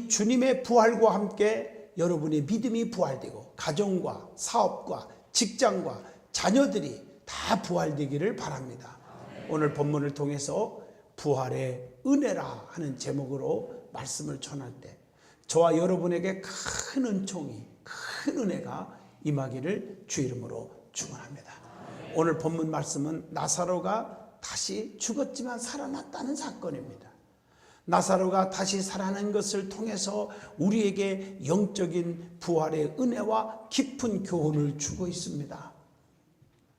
주님의 부활과 함께 여러분의 믿음이 부활되고 가정과 사업과 직장과 자녀들이 다 부활되기를 바랍니다. 오늘 본문을 통해서 부활의 은혜라 하는 제목으로 말씀을 전할 때 저와 여러분에게 큰 은총이, 큰 은혜가 임하기를 주 이름으로 축원합니다. 오늘 본문 말씀은 나사로가 다시 죽었지만 살아났다는 사건입니다. 나사로가 다시 살아난 것을 통해서 우리에게 영적인 부활의 은혜와 깊은 교훈을 주고 있습니다.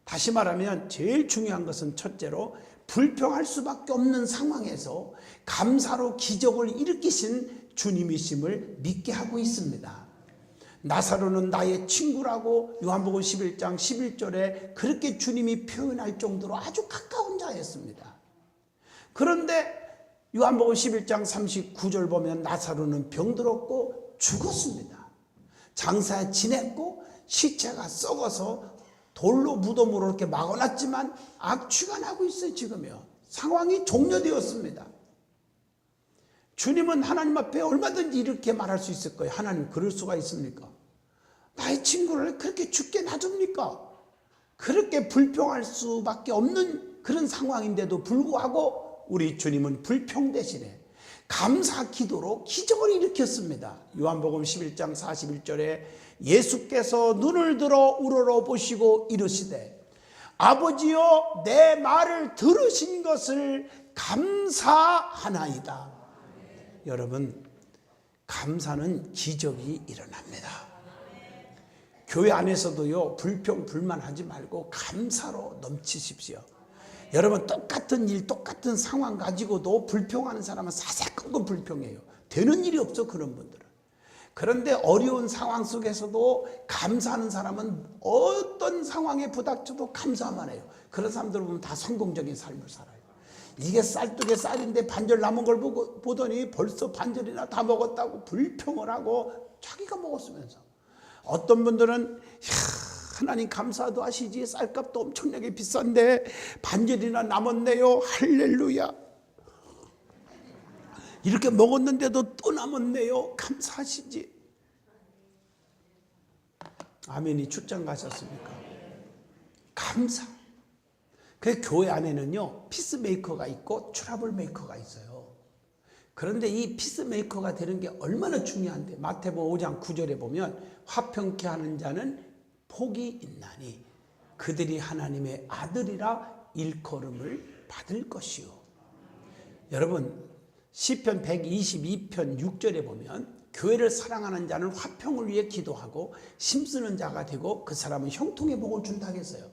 다시 말하면 제일 중요한 것은 첫째로 불평할 수밖에 없는 상황에서 감사로 기적을 일으키신 주님이심을 믿게 하고 있습니다. 나사로는 나의 친구라고 요한복음 11장 11절에 그렇게 주님이 표현할 정도로 아주 가까운 자였습니다. 그런데 요한복음 11장 39절 보면 나사로는 병들었고 죽었습니다. 장사에 지냈고 시체가 썩어서 돌로 무덤으로 이렇게 막아놨지만 악취가 나고 있어요. 지금요. 상황이 종료되었습니다. 주님은 하나님 앞에 얼마든지 이렇게 말할 수 있을 거예요. 하나님 그럴 수가 있습니까? 나의 친구를 그렇게 죽게 놔둡니까? 그렇게 불평할 수밖에 없는 그런 상황인데도 불구하고 우리 주님은 불평 대신에 감사 기도로 기적을 일으켰습니다. 요한복음 11장 41절에 예수께서 눈을 들어 우러러 보시고 이르시되 아버지여 내 말을 들으신 것을 감사하나이다. 여러분, 감사는 기적이 일어납니다. 교회 안에서도요, 불평 불만하지 말고 감사로 넘치십시오. 여러분, 똑같은 일, 똑같은 상황 가지고도 불평하는 사람은 사사건건 불평해요. 되는 일이 없어, 그런 분들은. 그런데 어려운 상황 속에서도 감사하는 사람은 어떤 상황에 부닥쳐도 감사만 해요. 그런 사람들 보면 다 성공적인 삶을 살아요. 이게 쌀뜨개 쌀인데 반절 남은 걸 보더니 벌써 반절이나 다 먹었다고 불평을 하고 자기가 먹었으면서. 어떤 분들은 하나님 감사도 하시지 쌀값도 엄청나게 비싼데 반절이나 남았네요. 할렐루야. 이렇게 먹었는데도 또 남았네요. 감사하시지. 아멘이 출장 가셨습니까? 감사. 그 교회 안에는요, 피스메이커가 있고 트러블 메이커가 있어요. 그런데 이 피스메이커가 되는 게 얼마나 중요한데, 마태복음 5장 9절에 보면 화평케 하는 자는 복이 있나니 그들이 하나님의 아들이라 일컬음을 받을 것이요. 여러분, 시편 122편 6절에 보면 교회를 사랑하는 자는 화평을 위해 기도하고 힘쓰는 자가 되고 그 사람은 형통의 복을 준다 했어요.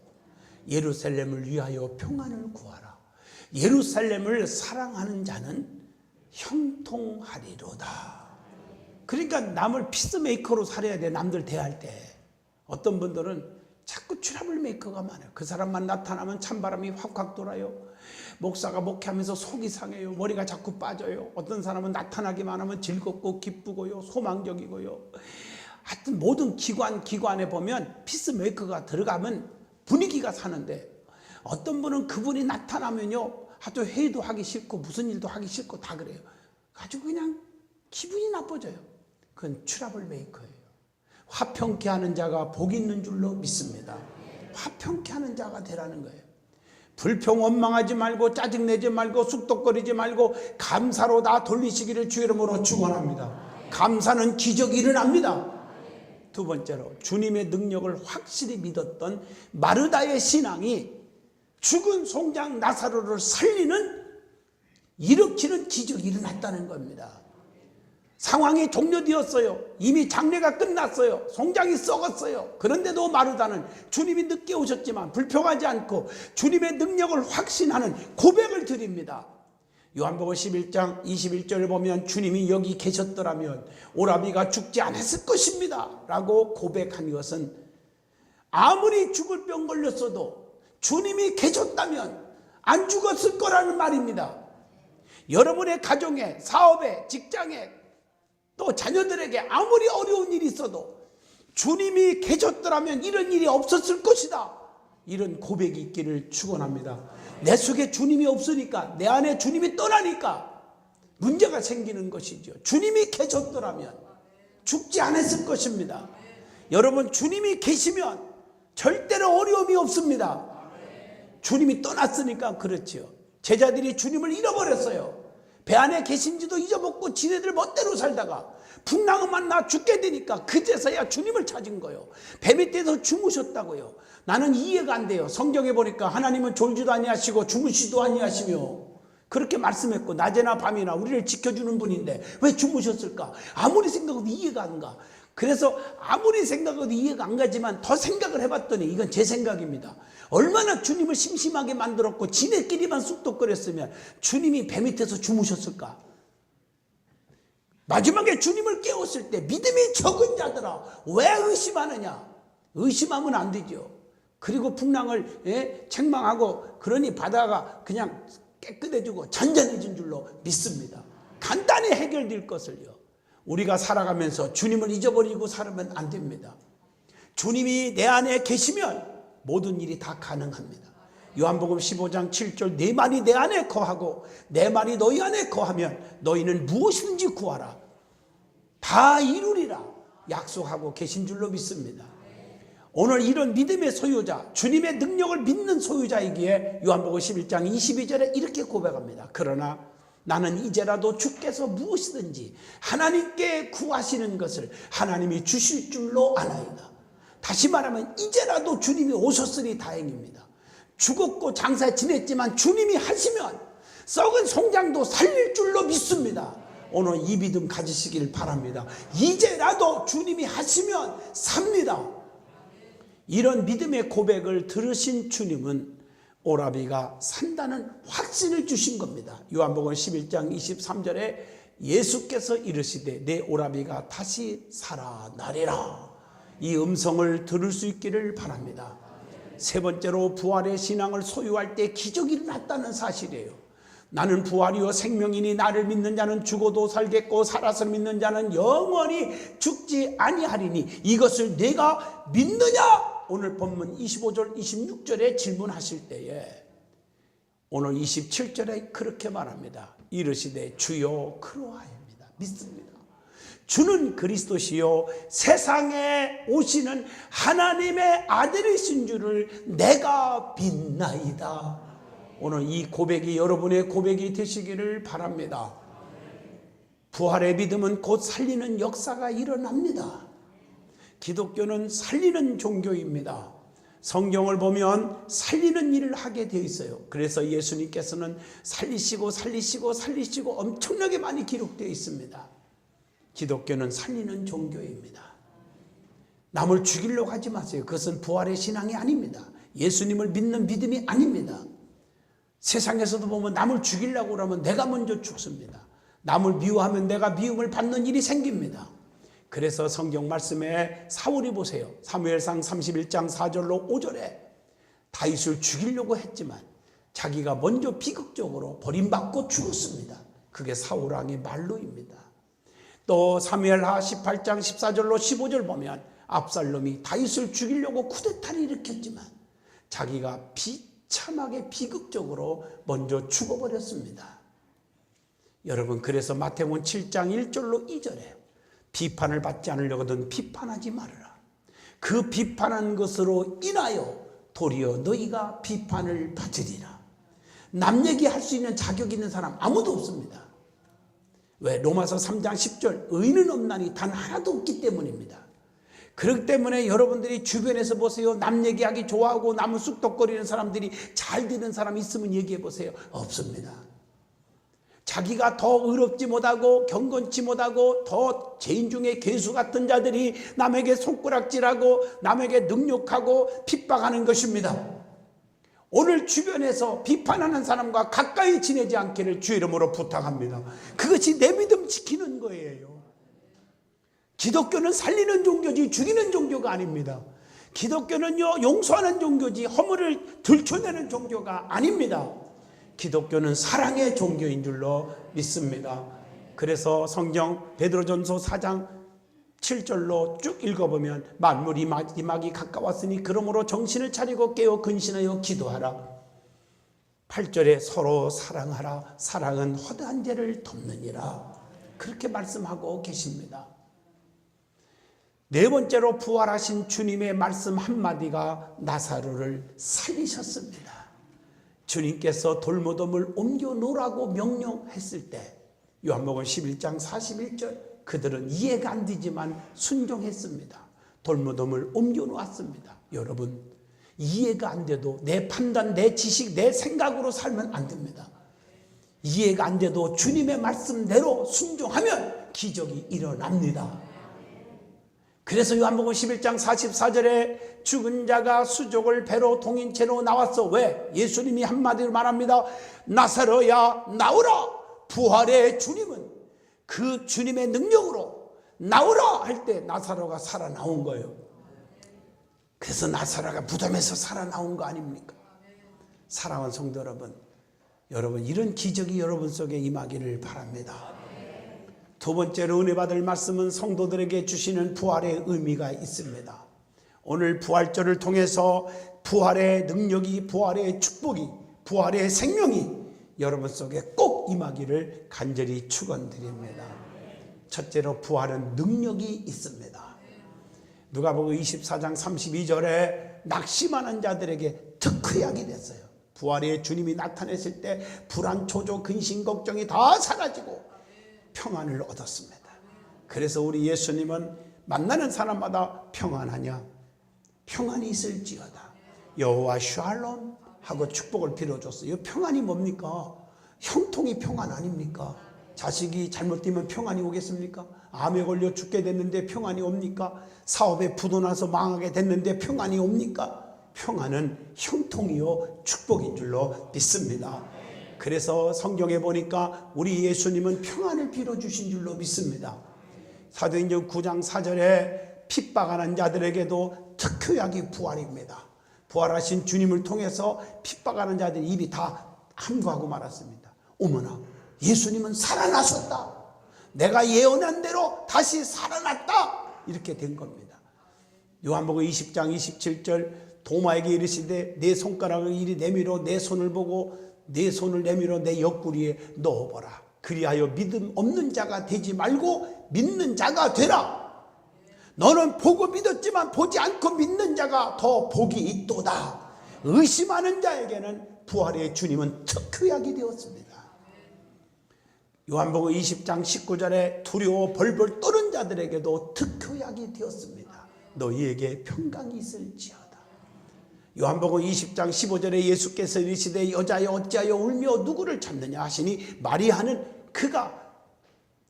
예루살렘을 위하여 평안을 구하라. 예루살렘을 사랑하는 자는 형통하리로다. 그러니까 남을 피스메이커로 살아야 돼. 남들 대할 때. 어떤 분들은 자꾸 트러블 메이커가 많아요. 그 사람만 나타나면 찬바람이 확확 돌아요. 목사가 목회하면서 속이 상해요. 머리가 자꾸 빠져요. 어떤 사람은 나타나기만 하면 즐겁고 기쁘고요. 소망적이고요. 하여튼 모든 기관에 보면 피스메이커가 들어가면 분위기가 사는데, 어떤 분은 그분이 나타나면요, 하도 회의도 하기 싫고 무슨 일도 하기 싫고 다 그래요. 아주 그냥 기분이 나빠져요. 그건 트러블 메이커예요. 화평케 하는 자가 복 있는 줄로 믿습니다. 화평케 하는 자가 되라는 거예요. 불평 원망하지 말고 짜증내지 말고 쑥덕거리지 말고 감사로 다 돌리시기를 주 이름으로 축원합니다. 감사는 기적이 일어납니다. 두 번째로, 주님의 능력을 확실히 믿었던 마르다의 신앙이 죽은 송장 나사로를 일으키는 기적이 일어났다는 겁니다. 상황이 종료되었어요. 이미 장례가 끝났어요. 송장이 썩었어요. 그런데도 마르다는 주님이 늦게 오셨지만 불평하지 않고 주님의 능력을 확신하는 고백을 드립니다. 요한복음 11장 21절을 보면 주님이 여기 계셨더라면 오라비가 죽지 않았을 것입니다 라고 고백한 것은, 아무리 죽을 병 걸렸어도 주님이 계셨다면 안 죽었을 거라는 말입니다. 여러분의 가정에, 사업에, 직장에, 또 자녀들에게 아무리 어려운 일이 있어도 주님이 계셨더라면 이런 일이 없었을 것이다, 이런 고백이 있기를 축원합니다. 내 속에 주님이 없으니까, 내 안에 주님이 떠나니까 문제가 생기는 것이죠. 주님이 계셨더라면 죽지 않았을 것입니다. 여러분, 주님이 계시면 절대로 어려움이 없습니다. 주님이 떠났으니까 그렇죠. 제자들이 주님을 잃어버렸어요. 배 안에 계신지도 잊어먹고 지네들 멋대로 살다가 풍랑을 만나 죽게 되니까 그제서야 주님을 찾은 거예요. 배 밑에서 주무셨다고요. 나는 이해가 안 돼요. 성경에 보니까 하나님은 졸지도 아니하시고 주무시도 아니하시며 그렇게 말씀했고 낮에나 밤이나 우리를 지켜주는 분인데 왜 주무셨을까? 아무리 생각해도 이해가 안 가. 그래서 아무리 생각해도 이해가 안 가지만 더 생각을 해봤더니 이건 제 생각입니다. 얼마나 주님을 심심하게 만들었고 지네끼리만 쑥덕거렸으면 주님이 배 밑에서 주무셨을까? 마지막에 주님을 깨웠을 때 믿음이 적은 자들아 왜 의심하느냐? 의심하면 안 되죠. 그리고 풍랑을 책망하고 그러니 바다가 그냥 깨끗해지고 잔잔해진 줄로 믿습니다. 간단히 해결될 것을요. 우리가 살아가면서 주님을 잊어버리고 살면 안 됩니다. 주님이 내 안에 계시면 모든 일이 다 가능합니다. 요한복음 15장 7절 내 말이 내 안에 거하고 내 말이 너희 안에 거하면 너희는 무엇이든지 구하라 다 이루리라 약속하고 계신 줄로 믿습니다. 오늘 이런 믿음의 소유자, 주님의 능력을 믿는 소유자이기에 요한복음 11장 22절에 이렇게 고백합니다. 그러나 나는 이제라도 주께서 무엇이든지 하나님께 구하시는 것을 하나님이 주실 줄로 아나이다. 다시 말하면 이제라도 주님이 오셨으니 다행입니다. 죽었고 장사 지냈지만 주님이 하시면 썩은 송장도 살릴 줄로 믿습니다. 오늘 이 믿음 가지시길 바랍니다. 이제라도 주님이 하시면 삽니다. 이런 믿음의 고백을 들으신 주님은 오라비가 산다는 확신을 주신 겁니다. 요한복음 11장 23절에 예수께서 이르시되 내 오라비가 다시 살아나리라. 이 음성을 들을 수 있기를 바랍니다. 세 번째로 부활의 신앙을 소유할 때 기적이 일어났다는 사실이에요. 나는 부활이요 생명이니 나를 믿는 자는 죽어도 살겠고 살아서 믿는 자는 영원히 죽지 아니하리니 이것을 내가 믿느냐? 오늘 본문 25절 26절에 질문하실 때에 오늘 27절에 그렇게 말합니다. 이르시되 주여 그러하옵니다. 믿습니다. 주는 그리스도시요 세상에 오시는 하나님의 아들이신 줄을 내가 믿나이다. 오늘 이 고백이 여러분의 고백이 되시기를 바랍니다. 부활의 믿음은 곧 살리는 역사가 일어납니다. 기독교는 살리는 종교입니다. 성경을 보면 살리는 일을 하게 되어 있어요. 그래서 예수님께서는 살리시고 엄청나게 많이 기록되어 있습니다. 기독교는 살리는 종교입니다. 남을 죽이려고 하지 마세요. 그것은 부활의 신앙이 아닙니다. 예수님을 믿는 믿음이 아닙니다. 세상에서도 보면 남을 죽이려고 그러면 내가 먼저 죽습니다. 남을 미워하면 내가 미움을 받는 일이 생깁니다. 그래서 성경 말씀에 사울이 보세요. 사무엘상 31장 4절로 5절에 다윗을 죽이려고 했지만 자기가 먼저 비극적으로 버림받고 죽었습니다. 그게 사울왕의 말로입니다. 또 사무엘하 18장 14절로 15절 보면 압살롬이 다윗을 죽이려고 쿠데타를 일으켰지만 자기가 비참하게 비극적으로 먼저 죽어버렸습니다. 여러분, 그래서 마태복음 7장 1절로 2절에 비판을 받지 않으려거든 비판하지 말아라. 그 비판한 것으로 인하여 도리어 너희가 비판을 받으리라. 남 얘기할 수 있는 자격 있는 사람 아무도 없습니다. 왜? 로마서 3장 10절 의인은 없나니 단 하나도 없기 때문입니다. 그렇기 때문에 여러분들이 주변에서 보세요. 남 얘기하기 좋아하고 남을 쑥덕거리는 사람들이 잘 되는 사람 있으면 얘기해 보세요. 없습니다. 자기가 더 의롭지 못하고 경건치 못하고 더 죄인 중에 괴수 같은 자들이 남에게 손가락질하고 남에게 능욕하고 핍박하는 것입니다. 오늘 주변에서 비판하는 사람과 가까이 지내지 않기를 주 이름으로 부탁합니다. 그것이 내 믿음 지키는 거예요. 기독교는 살리는 종교지 죽이는 종교가 아닙니다. 기독교는요 용서하는 종교지 허물을 들춰내는 종교가 아닙니다. 기독교는 사랑의 종교인 줄로 믿습니다. 그래서 성경 베드로전서 4장 7절로 쭉 읽어보면 만물이 마지막이 가까웠으니 그러므로 정신을 차리고 깨어 근신하여 기도하라. 8절에 서로 사랑하라. 사랑은 허다한 죄를 덮느니라. 그렇게 말씀하고 계십니다. 네 번째로 부활하신 주님의 말씀 한마디가 나사로를 살리셨습니다. 주님께서 돌무덤을 옮겨 놓으라고 명령했을 때 요한복음 11장 41절 그들은 이해가 안 되지만 순종했습니다. 돌무덤을 옮겨 놓았습니다. 여러분, 이해가 안 돼도 내 판단, 내 지식, 내 생각으로 살면 안 됩니다. 이해가 안 돼도 주님의 말씀대로 순종하면 기적이 일어납니다. 그래서 요한복음 11장 44절에 죽은 자가 수족을 배로 동인채로 나왔어. 왜? 예수님이 한마디로 말합니다. 나사로야 나오라. 부활의 주님은 그 주님의 능력으로 나오라 할 때 나사로가 살아나온 거예요. 그래서 나사로가 무덤에서 살아나온 거 아닙니까? 사랑하는 성도 여러분 이런 기적이 여러분 속에 임하기를 바랍니다. 두 번째로 은혜 받을 말씀은 성도들에게 주시는 부활의 의미가 있습니다. 오늘 부활절을 통해서 부활의 능력이, 부활의 축복이, 부활의 생명이 여러분 속에 꼭 임하기를 간절히 축원드립니다. 첫째로 부활은 능력이 있습니다. 누가복음 24장 32절에 낙심하는 자들에게 특효약이 됐어요. 부활의 주님이 나타났을 때 불안, 초조, 근심, 걱정이 다 사라지고 평안을 얻었습니다. 그래서 우리 예수님은 만나는 사람마다 평안하냐? 평안이 있을지어다. 여호와 샬롬 하고 축복을 빌어줬어요. 평안이 뭡니까? 형통이 평안 아닙니까? 자식이 잘못되면 평안이 오겠습니까? 암에 걸려 죽게 됐는데 평안이 옵니까? 사업에 부도나서 망하게 됐는데 평안이 옵니까? 평안은 형통이요 축복인 줄로 믿습니다. 그래서 성경에 보니까 우리 예수님은 평안을 빌어주신 줄로 믿습니다. 사도행전 9장 4절에 핍박하는 자들에게도 특효약이 부활입니다. 부활하신 주님을 통해서 핍박하는 자들의 입이 다 함구하고 말았습니다. 어머나, 예수님은 살아나셨다. 내가 예언한 대로 다시 살아났다. 이렇게 된 겁니다. 요한복음 20장 27절 도마에게 이르시되 내 손가락을 이리 내밀어 내 손을 보고 내 손을 내밀어 내 옆구리에 넣어보라. 그리하여 믿음 없는 자가 되지 말고 믿는 자가 되라. 너는 보고 믿었지만 보지 않고 믿는 자가 더 복이 있도다. 의심하는 자에게는 부활의 주님은 특효약이 되었습니다. 요한복음 20장 19절에 두려워 벌벌 떠는 자들에게도 특효약이 되었습니다. 너희에게 평강이 있을지어다. 요한복음 20장 15절에 예수께서 이르시되 여자여 어찌하여 울며 누구를 찾느냐 하시니 마리아는 그가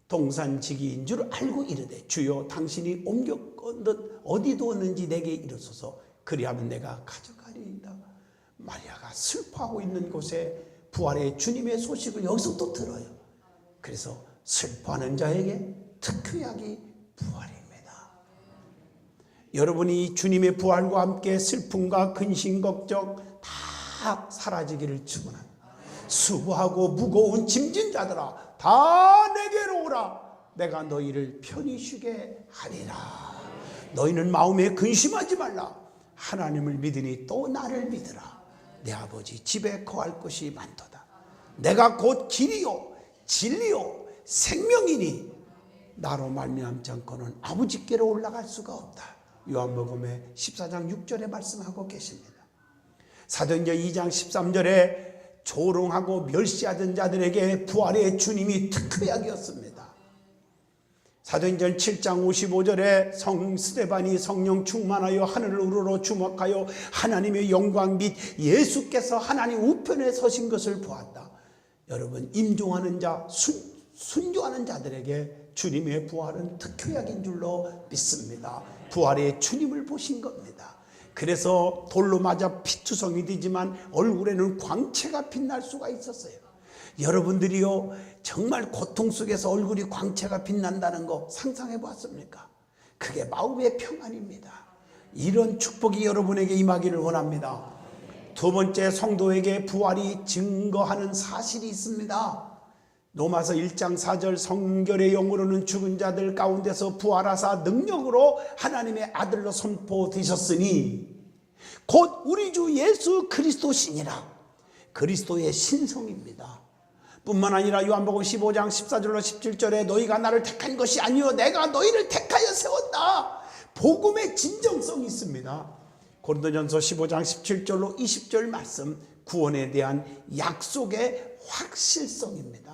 동산지기인 줄 알고 이르되 주여 당신이 옮겼건 어디 두었는지 내게 이르소서. 그리하면 내가 가져가리이다. 마리아가 슬퍼하고 있는 곳에 부활의 주님의 소식을 여기서 또 들어요. 그래서 슬퍼하는 자에게 특효약이 부활입니다. 여러분이 주님의 부활과 함께 슬픔과 근심, 걱정 다 사라지기를 축원합니다. 수고하고 무거운 짐진 자들아 다 내게로 오라. 내가 너희를 편히 쉬게 하리라. 너희는 마음에 근심하지 말라. 하나님을 믿으니 또 나를 믿으라. 내 아버지 집에 거할 것이 많도다. 내가 곧 길이요 진리요 생명이니 나로 말미암지 않고는 아버지께로 올라갈 수가 없다. 요한복음의 14장 6절에 말씀하고 계십니다. 사도행전 2장 13절에 조롱하고 멸시하던 자들에게 부활의 주님이 특효약이었습니다. 사도행전 7장 55절에 스데반이 성령 충만하여 하늘을 우러러 주목하여 하나님의 영광 및 예수께서 하나님 우편에 서신 것을 보았다. 여러분, 임종하는 자, 순종하는 자들에게 주님의 부활은 특효약인 줄로 믿습니다. 부활의 주님을 보신 겁니다. 그래서 돌로 맞아 피투성이 되지만 얼굴에는 광채가 빛날 수가 있었어요. 여러분들이요 정말 고통 속에서 얼굴이 광채가 빛난다는 거 상상해 보았습니까? 그게 마음의 평안입니다. 이런 축복이 여러분에게 임하기를 원합니다. 두 번째, 성도에게 부활이 증거하는 사실이 있습니다. 로마서 1장 4절 성결의 영으로는 죽은 자들 가운데서 부활하사 능력으로 하나님의 아들로 선포되셨으니 곧 우리 주 예수 그리스도시니라. 그리스도의 신성입니다. 뿐만 아니라 요한복음 15장 14절로 17절에 너희가 나를 택한 것이 아니요 내가 너희를 택하여 세웠다. 복음의 진정성이 있습니다. 고린도전서 15장 17절로 20절 말씀, 구원에 대한 약속의 확실성입니다.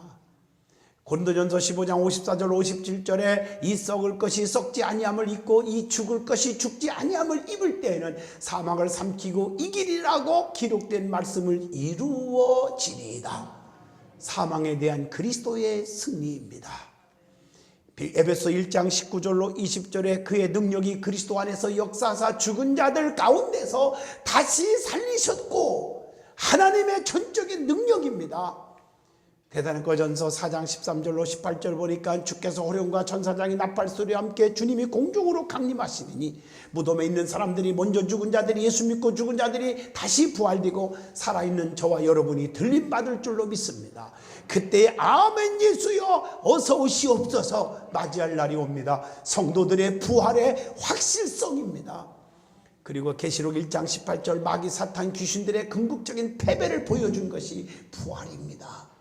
고린도전서 15장 54절 57절에 이 썩을 것이 썩지 아니함을 입고 이 죽을 것이 죽지 아니함을 입을 때에는 사망을 삼키고 이기리라고 기록된 말씀을 이루어지리이다. 사망에 대한 그리스도의 승리입니다. 에베소 1장 19절로 20절에 그의 능력이 그리스도 안에서 역사하사 죽은 자들 가운데서 다시 살리셨고, 하나님의 전적인 능력입니다. 데살로니가전서 4장 13절로 18절 보니까 주께서 호령과 천사장이 나팔소리와 함께 주님이 공중으로 강림하시니 무덤에 있는 사람들이 먼저 죽은 자들이 예수 믿고 죽은 자들이 다시 부활되고 살아있는 저와 여러분이 들림받을 줄로 믿습니다. 그때 아멘 예수여 어서 오시옵소서 맞이할 날이 옵니다. 성도들의 부활의 확실성입니다. 그리고 계시록 1장 18절 마귀 사탄 귀신들의 궁극적인 패배를 보여준 것이 부활입니다.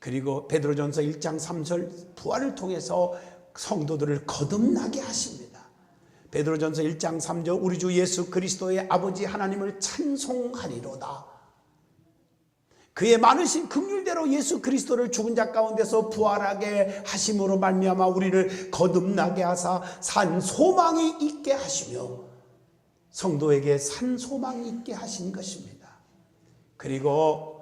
그리고 베드로전서 1장 3절 부활을 통해서 성도들을 거듭나게 하십니다. 베드로전서 1장 3절 우리 주 예수 그리스도의 아버지 하나님을 찬송하리로다. 그의 많으신 긍휼대로 예수 그리스도를 죽은 자 가운데서 부활하게 하심으로 말미암아 우리를 거듭나게 하사 산 소망이 있게 하시며 성도에게 산 소망이 있게 하신 것입니다. 그리고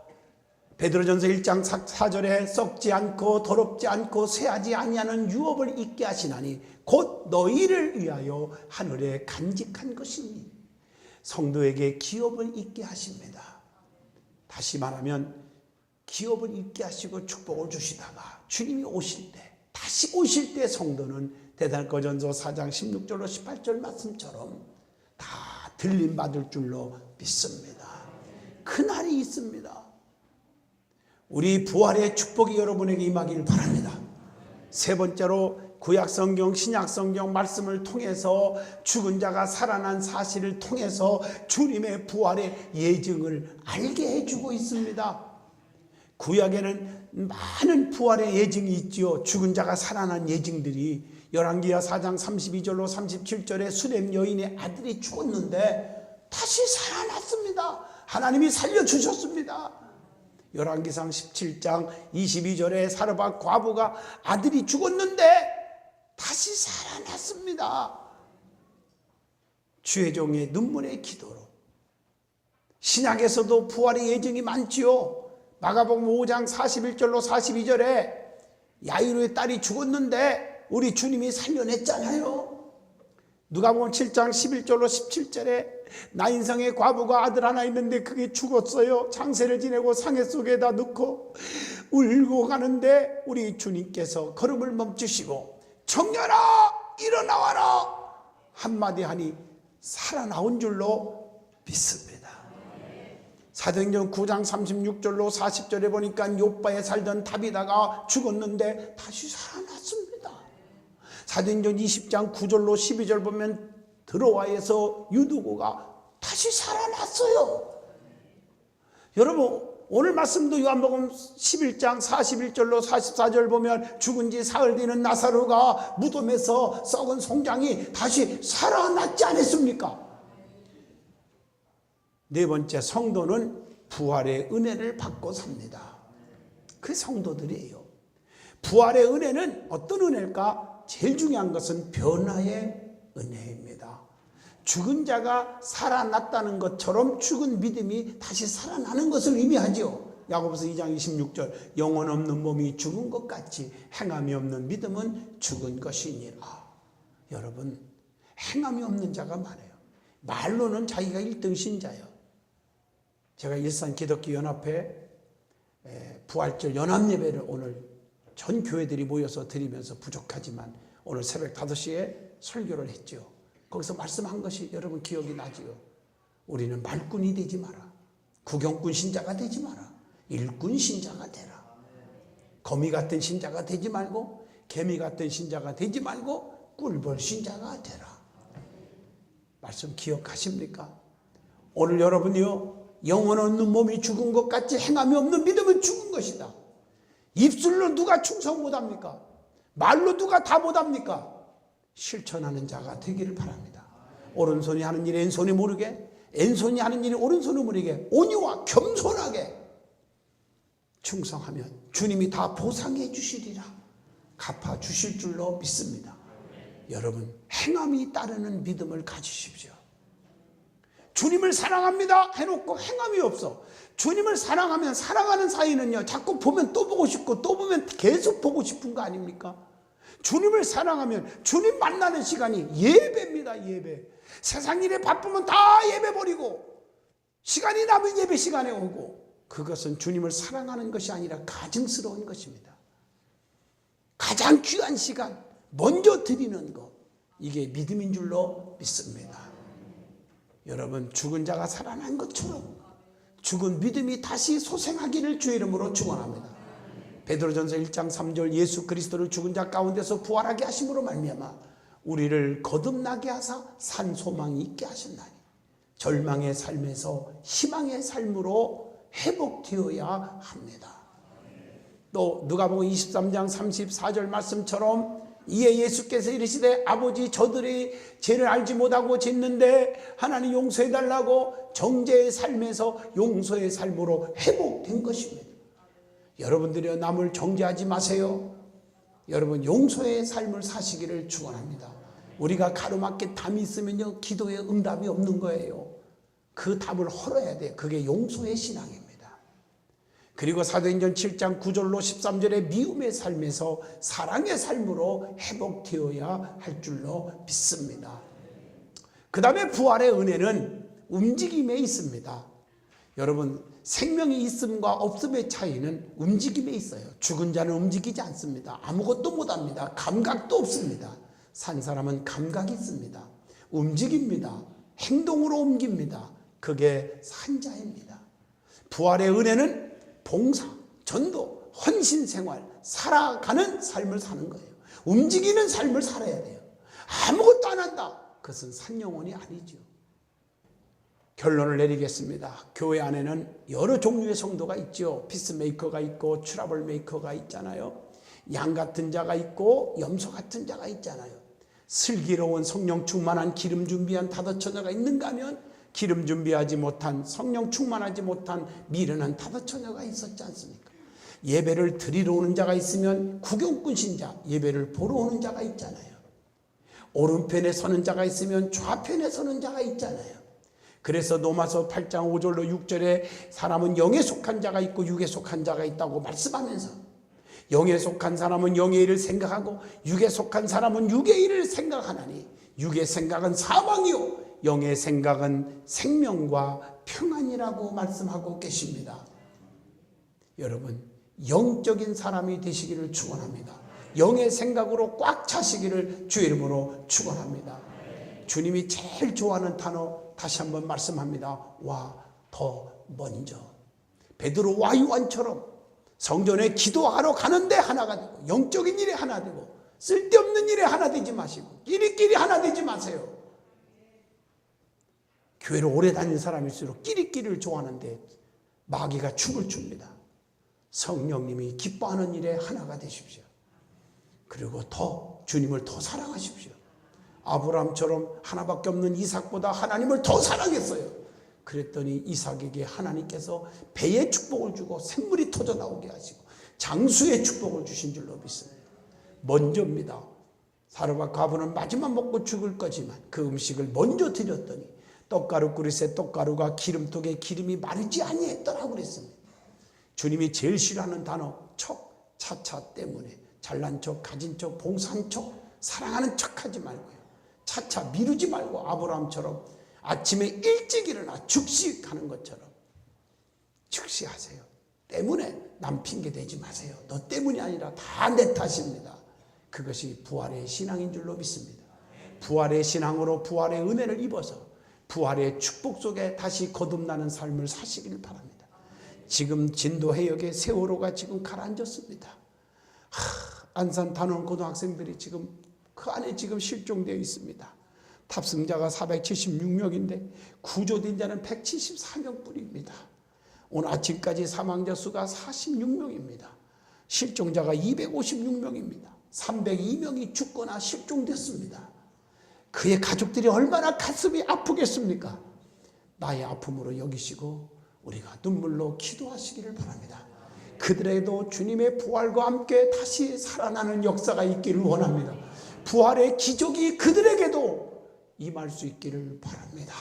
베드로전서 1장 4절에 썩지 않고 더럽지 않고 쇠하지 아니하는 유업을 있게 하시나니 곧 너희를 위하여 하늘에 간직한 것이니 성도에게 기업을 있게 하십니다. 다시 말하면 기업을 있게 하시고 축복을 주시다가 주님이 오실 때, 다시 오실 때 성도는 데살로니가전서 4장 16절로 18절 말씀처럼 다 들림받을 줄로 믿습니다. 그날이 있습니다. 우리 부활의 축복이 여러분에게 임하기를 바랍니다. 세 번째로 구약성경, 신약성경 말씀을 통해서 죽은 자가 살아난 사실을 통해서 주님의 부활의 예증을 알게 해주고 있습니다. 구약에는 많은 부활의 예증이 있지요. 죽은 자가 살아난 예증들이 열왕기하 4장 32절로 37절에 수렘 여인의 아들이 죽었는데 다시 살아났습니다. 하나님이 살려주셨습니다. 열왕기상 17장 22절에 사르밧 과부가 아들이 죽었는데 다시 살아났습니다. 주의 종의 눈물의 기도로. 신약에서도 부활의 예증이 많지요. 마가복음 5장 41절로 42절에 야이로의 딸이 죽었는데 우리 주님이 살려냈잖아요. 누가복음 7장 11절로 17절에 나인성의 과부가 아들 하나 있는데 그게 죽었어요. 장세를 지내고 상해 속에다 넣고 울고 가는데 우리 주님께서 걸음을 멈추시고 청년아 일어나와라 한마디 하니 살아나온 줄로 믿습니다. 사도행전 9장 36절로 40절에 보니까 요바에 살던 다비다가 죽었는데 다시 살아났습니다. 사도행전 20장 9절로 12절 보면 드로아에서 유두고가 다시 살아났어요. 여러분 오늘 말씀도 요한복음 11장 41절로 44절 보면 죽은 지 사흘 되는 나사로가 무덤에서 썩은 송장이 다시 살아났지 않았습니까? 네 번째, 성도는 부활의 은혜를 받고 삽니다. 그 성도들이에요. 부활의 은혜는 어떤 은혜일까? 제일 중요한 것은 변화의 은혜입니다. 죽은 자가 살아났다는 것처럼 죽은 믿음이 다시 살아나는 것을 의미하죠. 야고보서 2장 26절 영혼 없는 몸이 죽은 것 같이 행함이 없는 믿음은 죽은 것이니라. 여러분 행함이 없는 자가 많아요. 말로는 자기가 1등 신자예요. 제가 일산 기독교 연합회 부활절 연합예배를 오늘 전 교회들이 모여서 드리면서 부족하지만 오늘 새벽 5시에 설교를 했죠. 거기서 말씀한 것이 여러분 기억이 나지요. 우리는 말꾼이 되지 마라. 구경꾼 신자가 되지 마라. 일꾼 신자가 되라. 거미 같은 신자가 되지 말고 개미 같은 신자가 되지 말고 꿀벌 신자가 되라. 말씀 기억하십니까? 오늘 여러분이요 영혼 없는 몸이 죽은 것 같이 행함이 없는 믿음은 죽은 것이다. 입술로 누가 충성 못합니까? 말로 누가 다 못합니까? 실천하는 자가 되기를 바랍니다. 오른손이 하는 일이 왼손이 모르게, 왼손이 하는 일이 오른손이 모르게 온유와 겸손하게 충성하면 주님이 다 보상해 주시리라. 갚아 주실 줄로 믿습니다. 여러분, 행함이 따르는 믿음을 가지십시오. 주님을 사랑합니다 해놓고 행함이 없어. 주님을 사랑하면 사랑하는 사이는요, 자꾸 보면 또 보고 싶고 또 보면 계속 보고 싶은 거 아닙니까? 주님을 사랑하면 주님 만나는 시간이 예배입니다. 예배. 세상 일에 바쁘면 다 예배 버리고 시간이 남은 예배 시간에 오고, 그것은 주님을 사랑하는 것이 아니라 가증스러운 것입니다. 가장 귀한 시간 먼저 드리는 것, 이게 믿음인 줄로 믿습니다. 여러분, 죽은 자가 살아난 것처럼 죽은 믿음이 다시 소생하기를 주의 이름으로 축원합니다. 베드로전서 1장 3절, 예수 그리스도를 죽은 자 가운데서 부활하게 하심으로 말미암아 우리를 거듭나게 하사 산 소망이 있게 하셨나니 절망의 삶에서 희망의 삶으로 회복되어야 합니다. 또 누가복음 23장 34절 말씀처럼 이에 예수께서 이르시되 아버지, 저들이 죄를 알지 못하고 짓는데 하나님 용서해달라고 정죄의 삶에서 용서의 삶으로 회복된 것입니다. 여러분들이여, 남을 정죄하지 마세요. 여러분, 용서의 삶을 사시기를 축원합니다. 우리가 가로막게 담이 있으면요, 기도에 응답이 없는 거예요. 그 담을 헐어야 돼요. 그게 용서의 신앙입니다. 그리고 사도행전 7장 9절로 13절의 미움의 삶에서 사랑의 삶으로 회복되어야 할 줄로 믿습니다. 그 다음에 부활의 은혜는 움직임에 있습니다. 여러분, 생명이 있음과 없음의 차이는 움직임에 있어요. 죽은 자는 움직이지 않습니다. 아무것도 못합니다. 감각도 없습니다. 산 사람은 감각이 있습니다. 움직입니다. 행동으로 옮깁니다. 그게 산자입니다. 부활의 은혜는 봉사, 전도, 헌신 생활, 살아가는 삶을 사는 거예요. 움직이는 삶을 살아야 돼요. 아무것도 안 한다, 그것은 산 영혼이 아니죠. 결론을 내리겠습니다. 교회 안에는 여러 종류의 성도가 있죠. 피스메이커가 있고 트러블 메이커가 있잖아요. 양 같은 자가 있고 염소 같은 자가 있잖아요. 슬기로운 성령 충만한 기름 준비한 다섯 처녀가 있는가 하면 기름 준비하지 못한, 성령 충만하지 못한 미련한 다섯 처녀가 있었지 않습니까? 예배를 드리러 오는 자가 있으면 구경꾼 신자, 예배를 보러 오는 자가 있잖아요. 오른편에 서는 자가 있으면 좌편에 서는 자가 있잖아요. 그래서 로마서 8장 5절로 6절에 사람은 영에 속한 자가 있고 육에 속한 자가 있다고 말씀하면서, 영에 속한 사람은 영의 일을 생각하고 육에 속한 사람은 육의 일을 생각하나니 육의 생각은 사망이요 영의 생각은 생명과 평안이라고 말씀하고 계십니다. 여러분, 영적인 사람이 되시기를 축원합니다. 영의 생각으로 꽉 차시기를 주의 이름으로 축원합니다. 주님이 제일 좋아하는 단어 다시 한번 말씀합니다. 와, 더 먼저. 베드로와 요한처럼 성전에 기도하러 가는데 하나가 되고, 영적인 일에 하나 되고, 쓸데없는 일에 하나 되지 마시고, 끼리끼리 하나 되지 마세요. 교회를 오래 다닌 사람일수록 끼리끼리를 좋아하는데 마귀가 춤을 춥니다. 성령님이 기뻐하는 일에 하나가 되십시오. 그리고 더 주님을 더 사랑하십시오. 아브라함처럼 하나밖에 없는 이삭보다 하나님을 더 사랑했어요. 그랬더니 이삭에게 하나님께서 배의 축복을 주고 샘물이 터져 나오게 하시고 장수의 축복을 주신 줄로 믿습니다. 먼저입니다. 사르밧 과부는 마지막 먹고 죽을 거지만 그 음식을 먼저 드렸더니 떡가루 그릇에 떡가루가 기름통에 기름이 마르지 아니했더라고 그랬습니다. 주님이 제일 싫어하는 단어 척, 차차 때문에 잘난 척, 가진 척, 봉사한 척, 사랑하는 척하지 말고요. 차차 미루지 말고 아브라함처럼 아침에 일찍 일어나 즉시하는 것처럼 즉시하세요. 때문에 남 핑계 대지 마세요. 너 때문이 아니라 다 내 탓입니다. 그것이 부활의 신앙인 줄로 믿습니다. 부활의 신앙으로 부활의 은혜를 입어서 부활의 축복 속에 다시 거듭나는 삶을 사시길 바랍니다. 지금 진도 해역에 세월호가 지금 가라앉았습니다. 안산 단원 고등학생들이 지금 그 안에 지금 실종되어 있습니다. 탑승자가 476명인데 구조된 자는 174명 뿐입니다. 오늘 아침까지 사망자 수가 46명입니다. 실종자가 256명입니다. 302명이 죽거나 실종됐습니다. 그의 가족들이 얼마나 가슴이 아프겠습니까? 나의 아픔으로 여기시고 우리가 눈물로 기도하시기를 바랍니다. 그들에게도 주님의 부활과 함께 다시 살아나는 역사가 있기를 원합니다. 부활의 기적이 그들에게도 임할 수 있기를 바랍니다.